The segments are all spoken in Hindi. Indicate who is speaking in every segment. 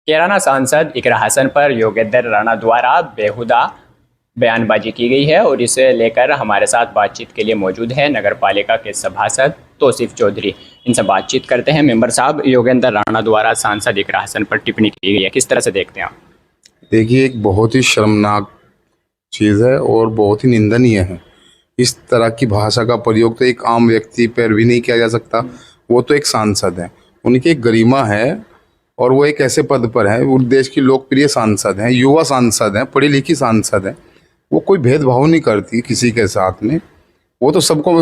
Speaker 1: कैराना सांसद इकरा हसन पर योगेंद्र राणा द्वारा बेहुदा बयानबाजी की गई है और इसे लेकर हमारे साथ बातचीत के लिए मौजूद है नगर पालिका के सभासद तौसीफ चौधरी। इनसे बातचीत करते हैं। मेंबर साहब, योगेंद्र राणा द्वारा सांसद इकरा हसन पर टिप्पणी की गई है, किस तरह से देखते हैं आप?
Speaker 2: देखिए, एक बहुत ही शर्मनाक चीज़ है और बहुत ही निंदनीय है। इस तरह की भाषा का प्रयोग तो एक आम व्यक्ति पर भी नहीं किया जा सकता। वो तो एक सांसद है, उनकी एक गरिमा है और वो एक ऐसे पद पर है, वो देश की लोकप्रिय सांसद हैं, युवा सांसद हैं, पढ़ी लिखी सांसद हैं। वो कोई भेदभाव नहीं करती किसी के साथ में, वो तो सबको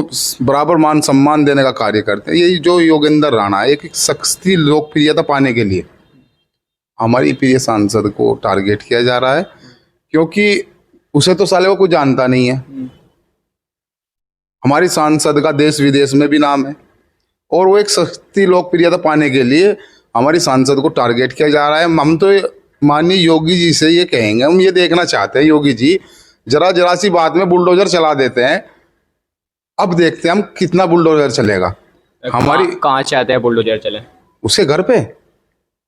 Speaker 2: बराबर मान सम्मान देने का कार्य करते हैं। यही जो योगेंद्र राणा है, एक सख्ती लोकप्रियता पाने के लिए हमारी प्रिय सांसद को टारगेट किया जा रहा है, क्योंकि उसे तो साले वो कुछ जानता नहीं है। हमारी सांसद का देश विदेश में भी नाम है और वो एक सख्ती लोकप्रियता पाने के लिए हमारी सांसद को टारगेट किया जा रहा है। हम तो माननीय योगी जी से ये कहेंगे, हम ये देखना चाहते हैं, योगी जी जरा सी बात में बुलडोजर चला देते हैं। अब देखते हैं हम कितना बुलडोजर चलेगा। हमारी
Speaker 1: कहाँ चाहते हैं बुलडोजर चले?
Speaker 2: उसके घर पे,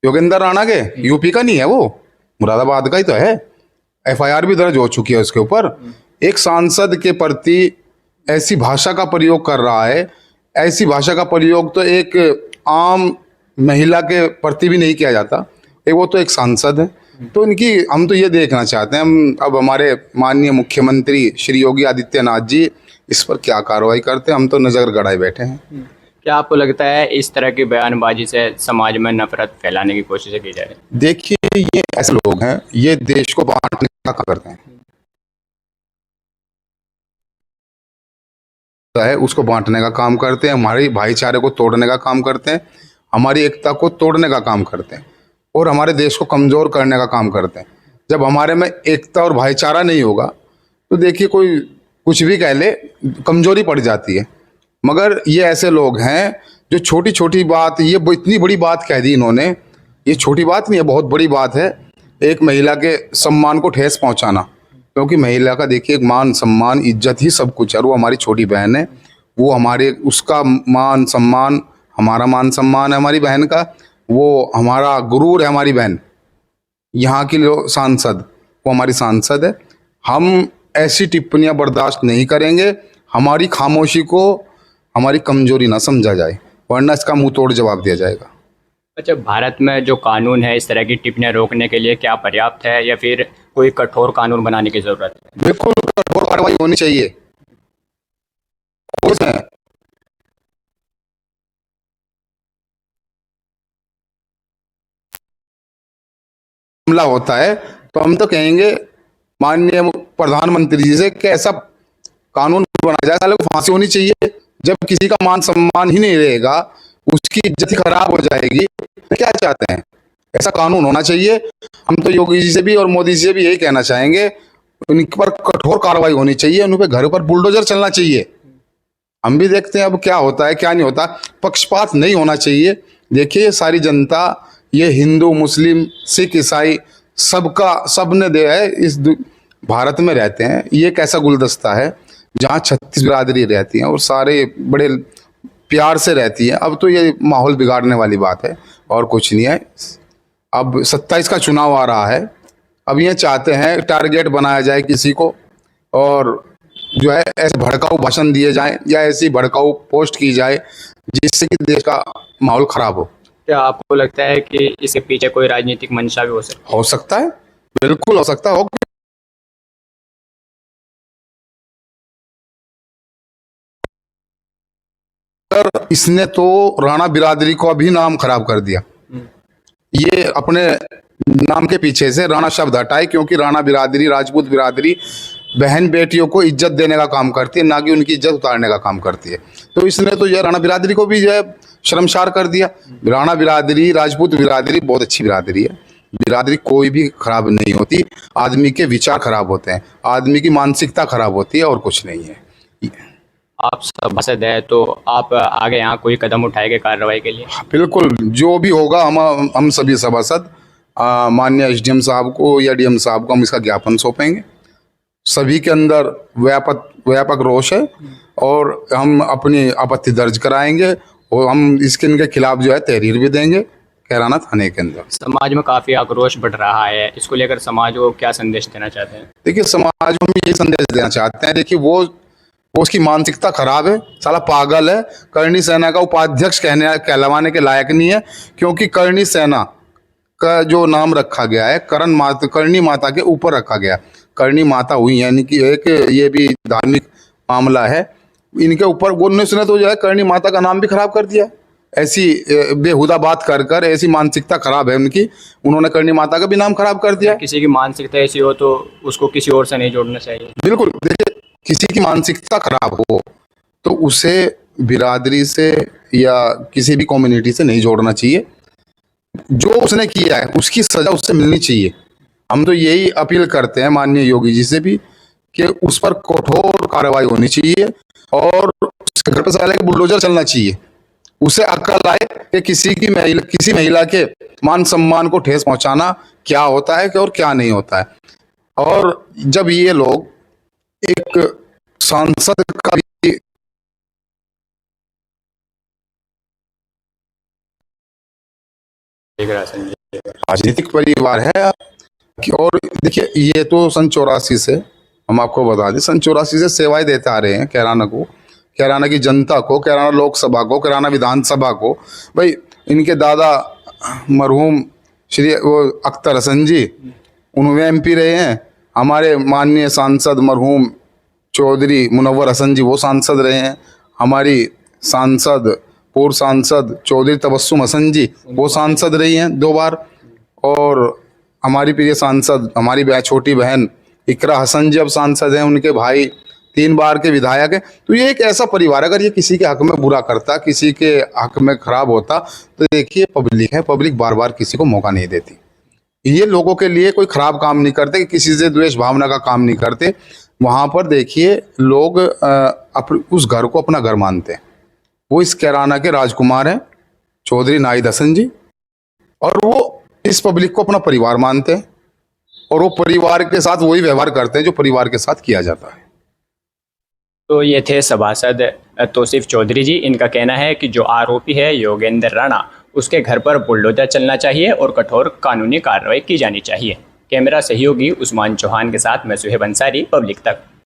Speaker 2: योगेंद्र राणा के, यूपी का नहीं है वो, मुरादाबाद का ही तो है। एफआईआर भी दर्ज हो चुकी है उसके ऊपर। एक सांसद के प्रति ऐसी भाषा का प्रयोग कर रहा है। ऐसी भाषा का प्रयोग तो एक आम महिला के प्रति भी नहीं किया जाता। वो तो एक सांसद है, तो इनकी हम तो ये देखना चाहते हैं हम अब हमारे माननीय मुख्यमंत्री श्री योगी आदित्यनाथ जी इस पर क्या कार्रवाई करते हैं। हम तो नजर गड़ाए बैठे हैं।
Speaker 1: क्या आपको लगता है इस तरह की बयानबाजी से समाज में नफरत फैलाने की कोशिश की जा रही है?
Speaker 2: देखिए, ये ऐसे लोग हैं, ये देश को बांटने का काम करते हैं, उसको बांटने का काम करते हैं, हमारे भाईचारे को तोड़ने का काम करते हैं, हमारी एकता को तोड़ने का काम करते हैं और हमारे देश को कमजोर करने का काम करते हैं। जब हमारे में एकता और भाईचारा नहीं होगा तो देखिए, कोई कुछ भी कह ले, कमजोरी पड़ जाती है। मगर ये ऐसे लोग हैं जो छोटी छोटी बात, ये इतनी बड़ी बात कह दी इन्होंने, ये छोटी बात नहीं है, बहुत बड़ी बात है। एक महिला के सम्मान को ठेस पहुंचाना, क्योंकि महिला का देखिए एक मान सम्मान इज्जत ही सब कुछ है। वो हमारी छोटी बहन है, वो हमारे, उसका मान सम्मान हमारा मान सम्मान है हमारी बहन का, वो हमारा गुरूर है हमारी बहन। यहाँ की सांसद, वो हमारी सांसद है। हम ऐसी टिप्पणियां बर्दाश्त नहीं करेंगे। हमारी खामोशी को हमारी कमजोरी ना समझा जाए, वरना इसका मुंह तोड़ जवाब दिया जाएगा।
Speaker 1: अच्छा, भारत में जो कानून है इस तरह की टिप्पणियां रोकने के लिए क्या पर्याप्त है या फिर कोई कठोर कानून बनाने की जरूरत है?
Speaker 2: बिल्कुल कठोर कार्रवाई होनी चाहिए। हमला होता है तो हम तो कहेंगे माननीय प्रधानमंत्री जी से कि ऐसा कानून बनाया जाए, साले को फांसी होनी चाहिए। जब किसी का मान सम्मान ही नहीं रहेगा, उसकी इज्जत ही खराब हो जाएगी, तो क्या चाहते हैं? ऐसा कानून होना चाहिए। हम तो योगी जी से भी और मोदी जी से भी यही कहना चाहेंगे, उन पर कठोर कार्रवाई होनी चाहिए, उन पर घर पर बुलडोजर चलना चाहिए। हम भी देखते हैं अब क्या होता है क्या नहीं होता। पक्षपात नहीं होना चाहिए। देखिए, सारी जनता, ये हिंदू मुस्लिम सिख ईसाई सबका, सबने दे है इस भारत में रहते हैं। ये एक ऐसा गुलदस्ता है जहाँ 36 बिरादरी रहती हैं और सारे बड़े प्यार से रहती हैं। अब तो ये माहौल बिगाड़ने वाली बात है और कुछ नहीं है। अब 27 का चुनाव आ रहा है, अब ये चाहते हैं टारगेट बनाया जाए किसी को और जो है ऐसे भड़काऊ भाषण दिए जाएं या ऐसी भड़काऊ पोस्ट की जाए जिससे कि देश का माहौल खराब हो।
Speaker 1: क्या आपको लगता है कि इसके पीछे कोई राजनीतिक मंशा भी
Speaker 2: हो सकता है? बिल्कुल हो सकता है। इसने तो राणा बिरादरी को अभी नाम खराब कर दिया। ये अपने नाम के पीछे से राणा शब्द हटाए, क्योंकि राणा बिरादरी, राजपूत बिरादरी बहन बेटियों को इज्जत देने का काम करती है, ना कि उनकी इज्जत उतारने का काम करती है। तो इसने तो यह राणा बिरादरी को भी जो है शर्मसार कर दिया। राणा बिरादरी, राजपूत बिरादरी बहुत अच्छी बिरादरी है। बिरादरी कोई भी खराब नहीं होती, आदमी के विचार खराब होते हैं, आदमी की मानसिकता खराब होती है और कुछ नहीं है।
Speaker 1: आप सभासद है तो आप आगे यहाँ कोई कदम उठाएंगे कार्रवाई के लिए?
Speaker 2: बिल्कुल, जो भी होगा हम सभी सभासद माननीय एसडीएम साहब को या डीएम साहब को हम इसका ज्ञापन सौंपेंगे। सभी के अंदर व्यापक रोष है और हम अपनी आपत्ति दर्ज कराएंगे और हम इनके खिलाफ जो है तहरीर भी देंगे। कैराना थाने के अंदर।
Speaker 1: समाज में काफ़ी आक्रोश बढ़ रहा है, इसको लेकर समाज को क्या संदेश देना चाहते हैं?
Speaker 2: देखिए, समाज को हम ये संदेश देना चाहते हैं, देखिए वो उसकी मानसिकता खराब है, साला पागल है। करणी सेना का उपाध्यक्ष कहलवाने के लायक नहीं है, क्योंकि करणी सेना का जो नाम रखा गया है करणी माता के ऊपर रखा गया। करणी माता हुई यानी कि एक ये भी धार्मिक मामला है, इनके ऊपर उन्होंने तो जो है करणी माता का नाम भी खराब कर दिया। ऐसी बेहुदा बात कर कर, ऐसी मानसिकता खराब है उनकी, उन्होंने करणी माता का भी नाम खराब कर दिया।
Speaker 1: किसी की मानसिकता ऐसी हो तो उसको किसी और से नहीं जोड़ना चाहिए।
Speaker 2: बिल्कुल, देखिए किसी की मानसिकता खराब हो तो उसे बिरादरी से या किसी भी कम्युनिटी से नहीं जोड़ना चाहिए। जो उसने किया है उसकी सजा उससे मिलनी चाहिए। हम तो यही अपील करते हैं माननीय योगी जी से भी कि उस पर कठोर कार्रवाई होनी चाहिए और उसके घर पर साले बुलडोजर चलना चाहिए। उसे अक्ल आए कि किसी महिला के मान सम्मान को ठेस पहुंचाना क्या होता है और क्या नहीं होता है। और जब ये लोग एक सांसद का भी राजनीतिक परिवार है और देखिए ये तो सन 84 से हम आपको बता दें, सन 84 से सेवाएं देते आ रहे हैं कैराना को, कैराना की जनता को, कैराना लोकसभा को, कैराना विधानसभा को। भाई इनके दादा मरहूम श्री वो अख्तर हसन जी, उन्होंने एमपी रहे हैं। हमारे माननीय सांसद मरहूम चौधरी मुनव्वर हसन जी वो सांसद रहे हैं। हमारी सांसद पूर्व सांसद चौधरी तबस्सुम हसन जी वो सांसद रही हैं 2 बार। और हमारी प्रिय सांसद हमारी छोटी बहन इकरा हसन जी अब सांसद हैं, उनके भाई 3 बार के विधायक हैं। तो ये एक ऐसा परिवार, अगर ये किसी के हक में बुरा करता, किसी के हक में खराब होता, तो देखिए पब्लिक है, पब्लिक बार बार किसी को मौका नहीं देती। ये लोगों के लिए कोई खराब काम नहीं करते, किसी से द्वेष भावना का काम नहीं करते। वहाँ पर देखिए लोग उस घर को अपना घर मानते हैं। वो इस कैराना के राजकुमार हैं चौधरी नाहिद हसन जी, और वो इस पब्लिक को अपना परिवार मानते हैं और वो परिवार के साथ वही व्यवहार करते हैं जो परिवार के साथ किया जाता है।
Speaker 1: तो ये थे सभासद तौसीफ चौधरी जी। इनका कहना है कि जो आरोपी है योगेंद्र राणा, उसके घर पर बुलडोजर चलना चाहिए और कठोर कानूनी कार्रवाई की जानी चाहिए। कैमरा सहयोगी उस्मान चौहान के साथ मैं सुहेब अंसारी, पब्लिक तक।